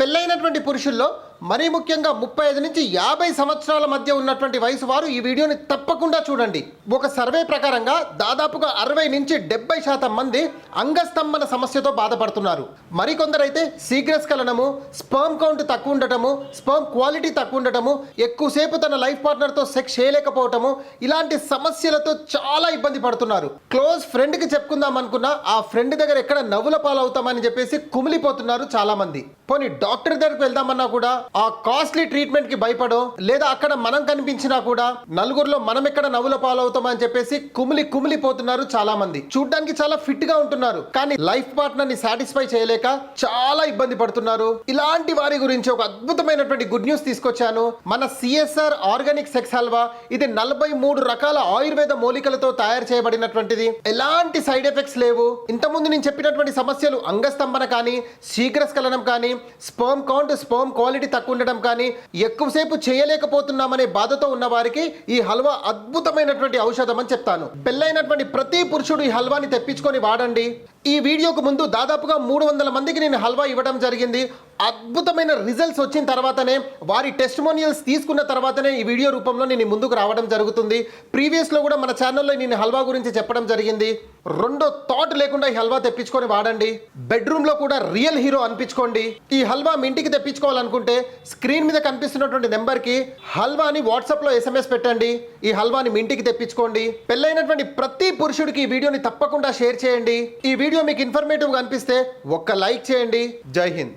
పెళ్ళైనటువంటి పురుషుల్లో మరీ ముఖ్యంగా 35 నుంచి 50 సంవత్సరాల మధ్య ఉన్నటువంటి వయసు వారు ఈ వీడియోని తప్పకుండా చూడండి. ఒక సర్వే ప్రకారంగా దాదాపుగా 60 నుంచి 70% మంది అంగస్తంభన సమస్యతో బాధపడుతున్నారు. మరికొందరైతే శీఘ్రస్ఖలనము, స్పర్మ్ కౌంట్ తక్కువ ఉండటము, స్పర్మ్ క్వాలిటీ తక్కువ ఉండటము, ఎక్కువసేపు తన లైఫ్ పార్ట్నర్తో సెక్స్ చేయలేకపోవటము, ఇలాంటి సమస్యలతో చాలా ఇబ్బంది పడుతున్నారు. క్లోజ్ ఫ్రెండ్కి చెప్పుకుందాం అనుకున్నా ఆ ఫ్రెండ్ దగ్గర ఎక్కడ నవ్వుల పాలవుతామని చెప్పేసి కుమిలిపోతున్నారు చాలా మంది. పోనీ డాక్టర్ దగ్గరికి వెళ్దామన్నా కూడా ఆ కాస్ట్లీ ట్రీట్మెంట్ కి భయపడో, లేదా అక్కడ మనం కనిపించినా కూడా నలుగురిలో మనం ఎక్కడ నవ్వుల పాలవుతామని చెప్పేసి కుమిలిపోతున్నారు చాలా మంది. చూడ్డానికి చాలా ఫిట్ గా ఉంటున్నారు, కానీ లైఫ్ పార్ట్నర్ ని సాటిస్ఫై చేయలేక చాలా ఇబ్బంది పడుతున్నారు. ఇలాంటి వారి గురించి ఒక అద్భుతమైనటువంటి గుడ్ న్యూస్ తీసుకొచ్చాను. మన సిఎస్ఆర్ ఆర్గానిక్ సెక్స్ హల్వా. ఇది 43 రకాల ఆయుర్వేద మూలికలతో తయారు చేయబడినటువంటిది. ఎలాంటి సైడ్ ఎఫెక్ట్స్ లేవు. ఇంతకుముందు నేను చెప్పినటువంటి సమస్యలు అంగస్తంభన కానీ, శీఘ్రస్ఖలనం కానీ, స్పర్మ్ కౌంట్, స్పర్మ్ క్వాలిటీ తక్కువ ఉండడం కానీ, ఎక్కువసేపు చేయలేకపోతున్నామనే బాధతో ఉన్న వారికి ఈ హల్వా అద్భుతమైనటువంటి ఔషధం అని చెప్తాను. పెళ్ళైనటువంటి ప్రతి పురుషుడు ఈ హల్వాని తెప్పించుకొని వాడండి. ఈ వీడియోకు ముందు దాదాపుగా 300 మందికి నేను హల్వా ఇవ్వడం జరిగింది. అద్భుతమైన రిజల్ట్స్ వచ్చిన తర్వాతనే, వారి టెస్టిమోనియల్స్ తీసుకున్న తర్వాతనే ఈ వీడియో రూపంలో నేను ముందుకు రావడం జరుగుతుంది. ప్రీవియస్లో కూడా మన ఛానల్లో నేను హల్వా గురించి చెప్పడం జరిగింది. రెండో థాట్ లేకుండా ఈ హల్వా తెప్పించుకొని వాడండి. బెడ్రూమ్లో కూడా రియల్ హీరో అనిపించుకోండి. ఈ హల్వా మీ ఇంటికి తెప్పించుకోవాలనుకుంటే స్క్రీన్ మీద కనిపిస్తున్నటువంటి నెంబర్కి హల్వాని వాట్సాప్లో SMS పెట్టండి. ఈ హల్వాని మీ ఇంటికి తెప్పించుకోండి. పెళ్ళైనటువంటి ప్రతి పురుషుడికి ఈ వీడియోని తప్పకుండా షేర్ చేయండి. ఈ వీడియో మీకు ఇన్ఫర్మేటివ్గా అనిపిస్తే ఒక్క లైక్ చేయండి. జై హింద్.